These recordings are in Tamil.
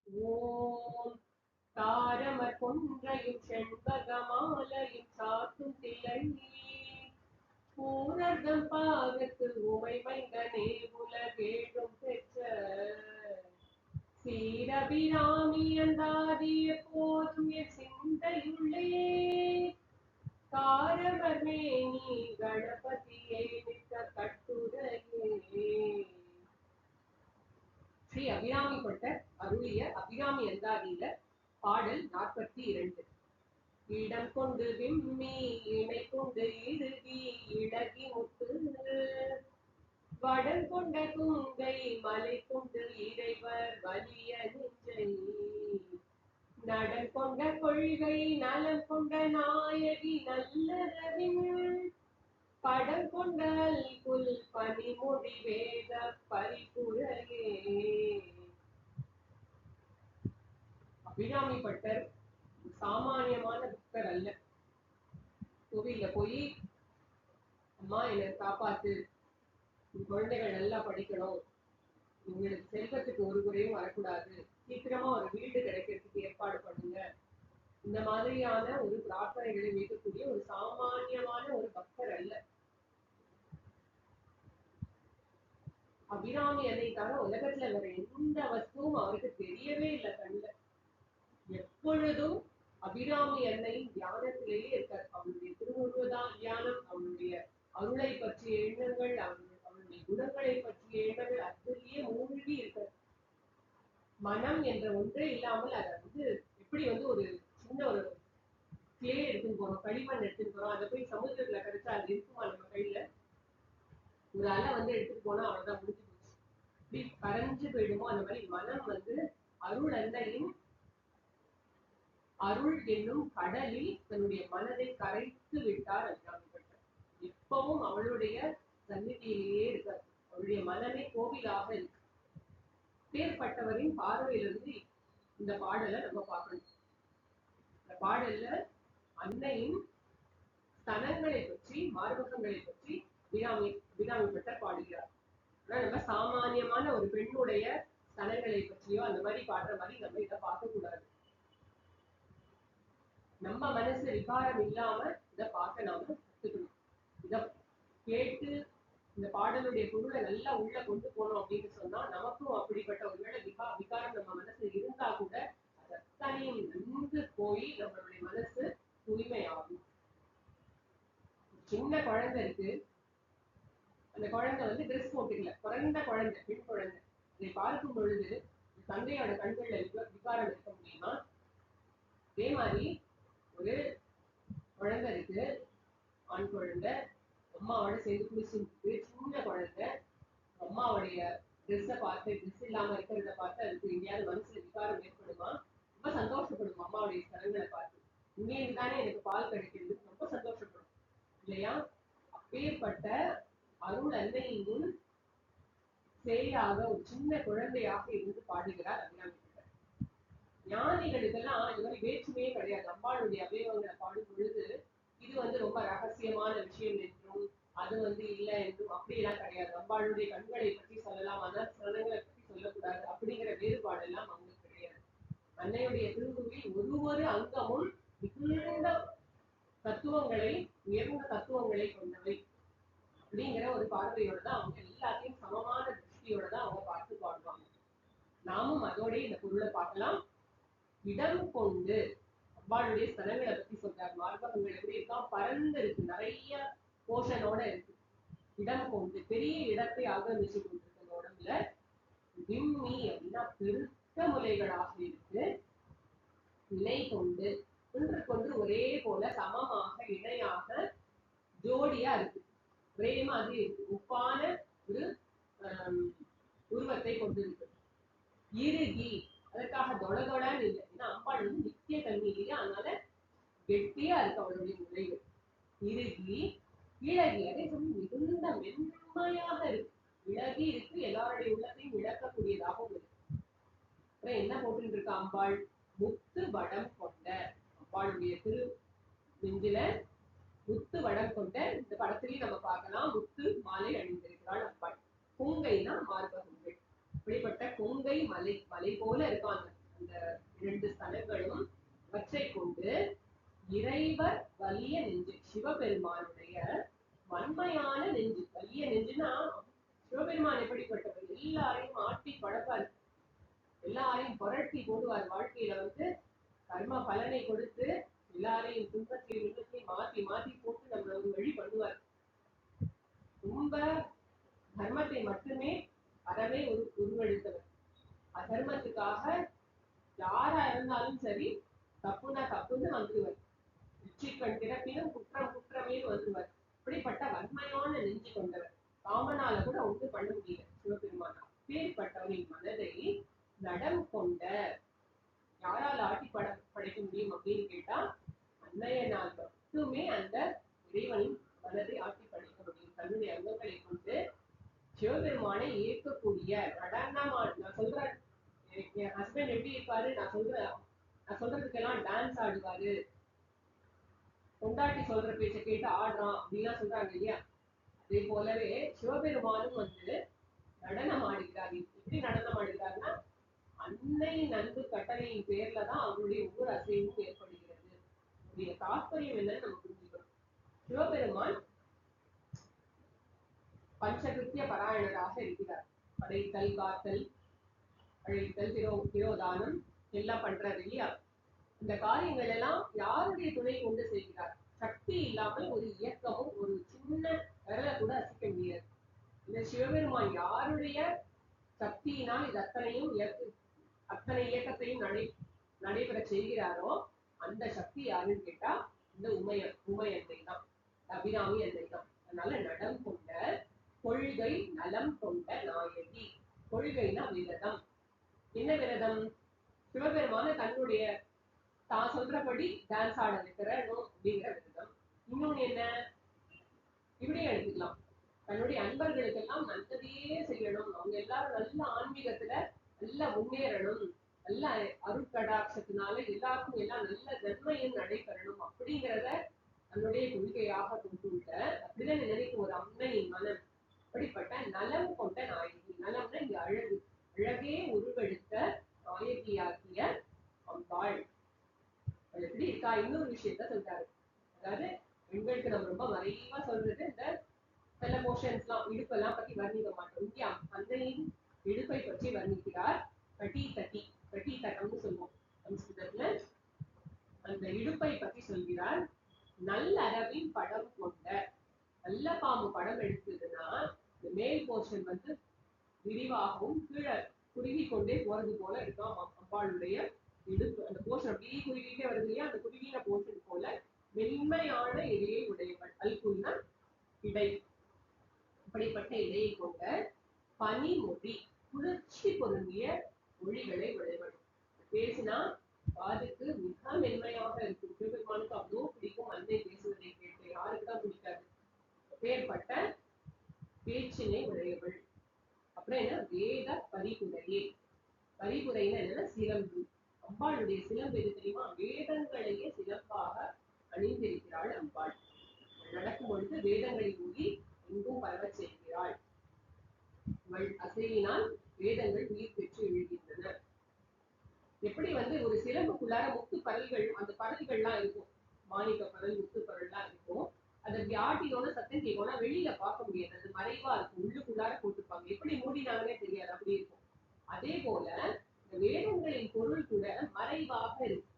ஓம் தாரமர் கொன்றையும் செண்பகமாலையும் சாத்தும் தில்லை பூரர்தம் பாகத்து உமை மைந்தனே உலகேழும் பெற்ற சீரபிராமி அந்தாதிய போதும் என் சிந்தையுள்ளே காரவர் மேனி கணபதியே மிக்க கட்டுரையே. ஸ்ரீ அபிராமி பட்டர் அருளிய அபிராமி அந்தாதியில பாடல் 42. இடம் கொண்டு விம்மி இணை கொண்டு இறுகி இழகி முத்து வடம் கொண்ட குங்கை மலை கொண்டு இறைவர் வலிய நெஞ்சை நடன் கொண்ட கொள்கை நலம் கொண்ட நாயகி நல்லறவின் படம் கொண்ட அல்குல் பனிமொழி வேத பரிபுரையே. அபிராமி பட்டர் சாமானியமான பக்தர் அல்ல. கோவில்ல போய் அம்மா என்னை காப்பாத்து, குழந்தைகள் நல்லா படிக்கணும், உங்களுக்கு செல்வத்துக்கு ஒரு குறையும் வரக்கூடாது, சீக்கிரமா ஒரு வீடு கிடைக்கிறதுக்கு ஏற்பாடு பண்ணுங்க, இந்த மாதிரியான ஒரு பிரார்த்தனைகளை வைக்கக்கூடிய ஒரு சாமானியமான ஒரு பக்தர் அல்ல. அபிராமி அன்னை தவிர உலகத்துல வேற எந்த வஸ்துவும் அவருக்கு தெரியவே இல்லை. கண்ணுல எப்பொழுதும் அபிராமி அன்னையின் தியானத்திலேயே இருக்கார். அவருடைய திருவுருவதான் தியானம், அவருடைய அருளை பற்றிய எண்ணங்கள், அவருடைய குணங்களை பற்றிய எண்ணங்கள் அதிலேயே மூழ்கி இருக்கார். மனம் என்ற ஒன்றே இல்லாமல் அதை எப்படி ஒரு சின்ன ஒரு கிளே எடுத்துன்னு போறோம், களிமண் எடுத்துன்னு போறோம், அதை போய் சமுதிரத்துல கிடைச்சா அது இருக்குமா நம்ம கையில? ஒரு அலை எடுத்துட்டு போனா அவ்வளவுதான், முடிஞ்சு போச்சு. இப்படி கரைஞ்சு போயிடுமோ அந்த மாதிரி மனம் அருள் அன்னையின் அருள் என்னும் கடலில் தன்னுடைய மனதை கரைத்து விட்டார் அபிராமி பட்டர். எப்பவும் அவளுடைய சந்நிதியிலேயே இருக்கார். அவருடைய மனமே கோவிலாக இருக்கு. பேர்பட்டவரின் பார்வையிலிருந்து இந்த பாடலை நம்ம பார்க்கணும். இந்த பாடல்ல அன்னையின் ஸ்தனங்களை பற்றி, மார்பகங்களை பற்றி அபிராமி பட்டர் பாடுகிறார். ஆனா நம்ம சாமானியமான ஒரு பெண்ணுடைய ஸ்தனங்களை பற்றியோ அந்த மாதிரி பாடுற மாதிரி நம்ம இதை பார்க்க கூடாது. நம்ம மனசு விகாரம் இல்லாம இதை பார்க்க நாம கத்துக்கணும். இத கேட்டு இந்த பாடலுடைய பொருளை நல்லா உள்ள கொண்டு போனோம் அப்படின்னு சொன்னா நமக்கும் அப்படிப்பட்ட ஒருவேளை விகாரம் நம்ம மனசு இருந்தா கூட அது அத்தனையும் நன்கு போய் நம்மளுடைய மனசு தூய்மையாகும். சின்ன குழந்தை இருக்கு, அந்த குழந்தை ட்ரெஸ் போட்டுக்கல, பிறந்த குழந்தை, பெண் குழந்தை. இதை பார்க்கும் பொழுது தந்தையோட கண்கள்ல விகாரம் இருக்க முடியுமா? அதே மாதிரி ஒரு குழந்தை இருக்கு, ஆண் குழந்தை, அம்மாவோட சேர்ந்து குளிச்சுட்டு, சின்ன குழந்தை, அம்மாவுடைய ட்ரெஸ்ஸை பார்த்து, ட்ரெஸ் இல்லாம இருக்கிறத பார்த்து அதுக்கு எங்கேயாவது மனசுல விகாரம் ஏற்படுமா? ரொம்ப சந்தோஷப்படும் அம்மாவுடைய ஸ்தலங்களை பார்த்து. இங்கேயும் தானே எனக்கு பால் கிடைக்கிறது, ரொம்ப சந்தோஷப்படும் இல்லையா? அப்பேற்பட்ட அருள் அன்னையின் சேயாக ஒரு சின்ன குழந்தையாக இருந்து பாடுகிறார் அபிராமி பட்டர். ஞானிகளுக்கெல்லாம் இது மாதிரி வேற்றுமையே கிடையாது. அம்பாளுடைய அவயவங்களை பாடும் பொழுது இது ரொம்ப ரகசியமான விஷயம் என்றும் அது இல்லை என்றும் அப்படியெல்லாம் கிடையாது. அம்பாளுடைய கண்களை பற்றி சொல்லலாம், ஆனால் சலனங்களை பற்றி சொல்லக்கூடாது அப்படிங்கிற வேறுபாடு எல்லாம் அவங்களுக்கு கிடையாது. அன்னையுடைய திருவுருவில் ஒரு அங்கமும் மிகுந்த தத்துவங்களை, உயர்ந்த தத்துவங்களை கொண்டவை அப்படிங்கிற ஒரு பார்வையோட தான் அவங்க எல்லாத்தையும் சமமான திருஷ்டியோட தான் அவங்க பார்த்து பாடுவாங்க. நாமும் அதோட இந்த பொருளை பார்க்கலாம். இடம் கொண்டு அம்பாளுடைய ஸ்தலங்களை பத்தி சொல்றாரு. மார்பகங்கள் எப்படி இருக்கா? பறந்து இருக்கு, நிறைய போஷனோட இருக்கு. இடம் கொண்டு பெரிய இடத்தை ஆக்கிரமிச்சு கொண்டிருக்கிற உடம்புல விம்மி அப்படின்னா பெருத்த முலைகளாக இருக்கு. இணை கொண்டு ஒன்றுக்கொன்று ஒரே போல சமமாக இணையாக ஜோடியா இருக்கு, ஒரே மாதிரி இருக்கு, ஒப்பான ஒரு உருவத்தை கொண்டிருக்கு. இறுகி, அதற்காக தொளதொளன்னு இல்லை, ஏன்னா அம்பாள் நித்திய தன்மை இல்லையா, அதனால கெட்டியா இருக்கு அவளுடைய முறைகள். இறுகி இழகி, அதே சமயம் மிகுந்த மென்மையாக இருக்கு, இழகி இருக்கு, எல்லாருடைய உள்ளத்தையும் இழக்கக்கூடியதாகவும் இருக்கு. அப்புறம் என்ன போட்டு இருக்கா அம்பாள்? முத்து வடம் கொண்ட, அம்பாளுடைய திரு நெஞ்சில முத்து வடம் கொண்ட, இந்த படத்திலையும் நம்ம பார்க்கலாம், முத்து மாலை அணிந்திருக்கிறாள் அம்பாள். கொங்கைனா மார்பகங்கள். இப்படிப்பட்ட கொங்கை மலை, மலை போல இருக்கும் எல்லாரையும் புரட்டி போடுவார். வாழ்க்கையில வந்து கர்ம பலனை கொடுத்து எல்லாரையும் துன்பத்தையும் இன்பத்தையும் மாத்தி மாத்தி போட்டு நம்மள ஒரு வழி பண்ணுவார். ரொம்ப தர்மத்தை மட்டுமே அறவே உருவெடுத்தவர். அதர்மத்துக்காக யாரா இருந்தாலும் சரி தப்புனா தப்புன்னு வந்துருவர். வெற்றிக்கண் திறப்பினும் குற்றம் குற்றமே வந்துருவர். இப்படிப்பட்ட வன்மையான நெஞ்சு கொண்டவர். காமனால கூட ஒன்று பண்ண முடியல சிவபெருமானா. பேர்பட்டவரின் மனதை நடம் கொண்ட யாரால் ஆட்டி படைக்க முடியும் அப்படின்னு கேட்டா அன்னையனால் மட்டுமே அந்த இறைவனின் மனதை ஆட்டி படைக்க முடியும். தன்னுடைய அங்கங்களை கொண்டு சிவபெருமானை இயக்கக்கூடிய நடனமா. நான் சொல்றேன், என் ஹஸ்பண்ட் எப்படி இருப்பாரு, நான் சொல்றதுக்கெல்லாம் டான்ஸ் ஆடுவாரு, கொண்டாட்டி சொல்ற பேச்ச கேட்டு ஆடுறான் அப்படின்லாம் சொல்றாங்க இல்லையா. அதே போலவே சிவபெருமானும் வந்து நடனம் ஆடுகிறார். எப்படி நடனம் ஆடுகிறார்னா அன்னை நன்கு கட்டளையின் பேர்ல தான் அவருடைய ஒவ்வொரு அசைவும் ஏற்படுகிறது. அப்படிங்கிற தாற்பயம் என்னன்னு நம்ம புரிஞ்சுக்கணும். சிவபெருமான் பஞ்சகிருத்திய பராயணராக இருக்கிறார். படைத்தல், காத்தல், அழைத்தல், திரோதானம் எல்லாம் பண்றாரு இல்லையா. இந்த காரியங்கள் எல்லாம் யாருடைய துணை கொண்டு செய்கிறார்? சக்தி இல்லாமல் ஒரு இயக்கமும் ஒரு சின்ன விரல கூட அசைக்க முடியாது. இந்த சிவபெருமான் யாருடைய சக்தியினால் இது அத்தனை இயக்கத்தையும் நடைபெற செய்கிறாரோ அந்த சக்தி யாருன்னு கேட்டா இந்த உமையன்னை தான், அபிராமி அன்னை தான். அதனால நடம் கொண்ட கொள்கை நலம் கொண்ட நாயகி. கொள்கைனா விரதம். என்ன விரதம்? சிவபெருமான தன்னுடைய தான் சொல்றபடி டான்ஸ் ஆட வைக்கிறணும் அப்படிங்கிற விரதம். இன்னொன்னு என்ன, இப்படியே எடுத்துக்கலாம். தன்னுடைய அன்பர்களுக்கெல்லாம் நல்லதையே செய்யணும், அவங்க எல்லாரும் நல்ல ஆன்மீகத்துல நல்லா முன்னேறணும், நல்ல அருட்கடாட்சத்தினால எல்லாருக்கும் எல்லாம் நல்ல நன்மையும் நடைபெறணும் அப்படிங்கிறத தன்னுடைய கொள்கையாக கொண்டுள்ள அப்படிதான் நினைக்கும் ஒரு அம்மையின் மனம். அப்படிப்பட்ட நலம் கொண்ட நாயகி. நலம்னா இங்க அழகு, அழகே உருவெடுத்த நாயகியாகிய அம்பாள். எப்படி இருக்கா? இன்னொரு விஷயத்த சொல்றாரு. அதாவது பெண்களுக்கு நம்ம ரொம்ப மறைவா சொல்றது இந்த சில போர்ஷன்ஸ் எல்லாம், இடுப்பெல்லாம் பத்தி வர்ணிக்க மாட்டோம். இங்கே அன்னையின் இடுப்பை பற்றி வர்ணிக்கிறார். கட்டி தட்டம்னு சொல்லுவோம் சம்ஸ்கிருதத்துல. அந்த இடுப்பை பற்றி சொல்கிறார். நல்லறவின் படம் கொண்ட, நல்ல பாம்பு படம் எடுத்ததுன்னா இந்த மேல் போர்ஷன் வந்து விரிவாகவும் கீழே குறுகி கொண்டே போறது போல இருக்கும் அம்பாளுடைய இடுப்பு. அந்த போர்ஷன் அப்படியே குறுகிட்டே வருது இல்லையா, அந்த குறுகின போர்ஷன் போல மென்மையான இடையை உடையவள். அல்குன்னா இடை. அப்படிப்பட்ட இடையை கொண்ட பனிமொழி, குளிர்ச்சி பொருந்திய மொழிகளை உடையவள். பேசினா காதுக்கு மிக மென்மையாக இருக்கும். சிவபெருமானுக்கு அவ்வளோ பிடிக்கும் அன்னை பேசுவதை கேட்டு. யாருக்குதான் பிடிக்காது? அப்பேற்பட்ட பேச்சினை உடையவள். அப்புறம் என்ன, வேத பரிபுரையே. பரிபுரைன்னு என்னன்னா சிலம்பு. அம்பாளுடைய சிலம்பு எது தெரியுமா? வேதங்களையே சிலம்பாக அணிந்திருக்கிறாள் அம்பாள். நடக்கும் பொழுது வேதங்களை ஊதி எங்கும் பரவ செய்கிறாள். அசைவினால் வேதங்கள் உயிர் பெற்று எழுகின்றன. எப்படி வந்து ஒரு சிலம்புக்குள்ளார முத்து பரல்கள், அந்த பரல்கள்லாம் இருக்கும், மாணிக்க பரல், முத்து பரல்லாம் இருக்கும். அதை வியாட்டினோட சத்தம் கேட்கணும், வெளியில பார்க்க முடியாது, அது மறைவா இருக்கும், உள்ளுக்குள்ளார போட்டுப்பாங்க. எப்படி மூடினாங்கன்னே தெரியாது, அப்படி இருக்கும். அதே போல இந்த வேதங்களின் பொருள் கூட மறைவாக இருக்கு.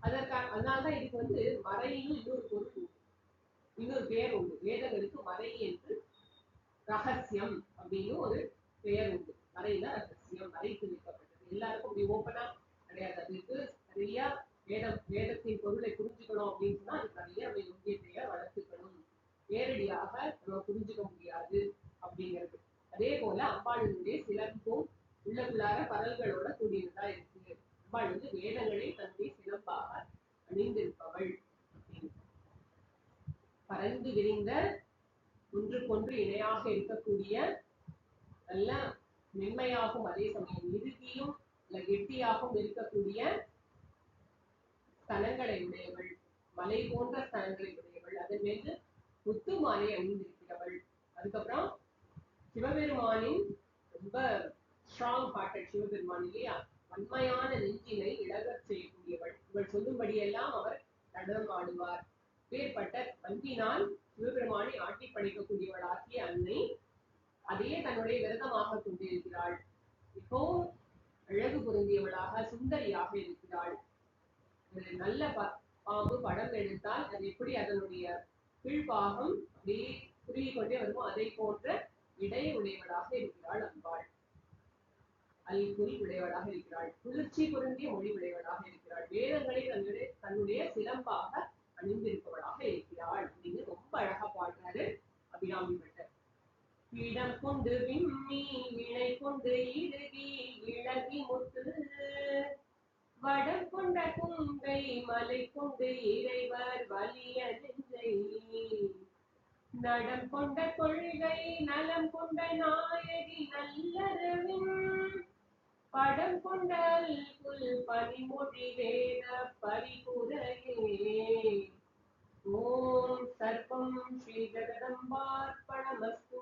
அதனால்தான் இதுக்கு வந்து மறைன்னு இன்னொரு பொருள் உண்டு, இன்னொரு பெயர் உண்டு. வேதங்களுக்கு மறை என்று ரகசியம் அப்படின்னு ஒரு பெயர் உண்டு. மறைனா ரகசியம், மறைத்து வைக்கப்பட்டது. எல்லாருக்கும் அப்படி ஓப்பனா கிடையாது. அதுக்கு நிறைய வேதத்தின் பொருளை புரிஞ்சுக்கணும் அப்படின்னு சொன்னா அதுக்கு நிறைய நம்ம யோகியத்தைய வளர்த்துக்கணும். நேரடியாக நம்ம புரிஞ்சுக்க முடியாது அப்படிங்கிறது. அதே போல அம்பாளுடைய சிலம்பும் உள்ளுள்ளார பரல்களோட கூடியதா இருக்கு. அம்பாள் வந்து வேதங்களை தன்னுடைய சிலம்பாக அணிந்திருப்பவள். பறந்து விரிந்த ஒன்றுக்கொன்று இணையாக இருக்கக்கூடிய, நல்ல மென்மையாகவும் அதே சமயம் இறுதியும் கெட்டியாகவும் இருக்கக்கூடிய ஸ்தனங்களை உடையவள், மலை போன்ற ஸ்தனங்களை உடையவள். அதன் மீது முத்து மாலை அணிந்திருக்கிறவள். அதுக்கப்புறம் சிவபெருமானின் ரொம்ப ஸ்ட்ராங் ஹார்ட்டட் சிவபெருமான் இல்லையா, வன்மையான நெஞ்சினை இழகச் செய்யக்கூடியவள். இவள் சொல்லும்படியெல்லாம் அவர் நடனம் ஆடுவார். வேறுபட்ட அன்பினால் சிவபெருமானை ஆட்டி படைக்கக்கூடியவள் ஆகிய அன்னை அதையே தன்னுடைய விரதமாக கொண்டிருக்கிறாள். இப்போ அழகு பொருந்தியவளாக சுந்தரியாக இருக்கிறாள். ஒரு நல்ல பாம்பு படம் எடுத்தால் அது எப்படி அதனுடைய கீழ்பாகம் அப்படியே குறுகி கொண்டே வருமோ அதை போன்ற இடை உடையவளாக இருக்கிறாள் அம்பாள். அல்குறி உடையவளாக இருக்கிறாள். குளிர்ச்சி பொருந்திய மொழி உடையவளாக இருக்கிறாள். வேதங்களை தன்னுடைய சிலம்பாக அணிந்திருப்பவளாக இருக்கிறாள் அப்படின்னு ரொம்ப அழகா பாடுறாரு அபிராமி பட்டர். இடம் கொண்டு விம்மி வினை கொண்டு இறுகி இழகி முத்து வடம் கொண்ட குங்கை மலை கொண்டு இறைவர் வலிய நெஞ்சை நடம் கொண்ட கொள்கை நலம் கொண்ட நாயகி நல்லறவின் படம் கொண்டல் புல் பனிமொழி வேத பரிபுரையே ஓம் சர்வம் ஸ்ரீ ஜெகதம்பார்ப்பணமஸ்து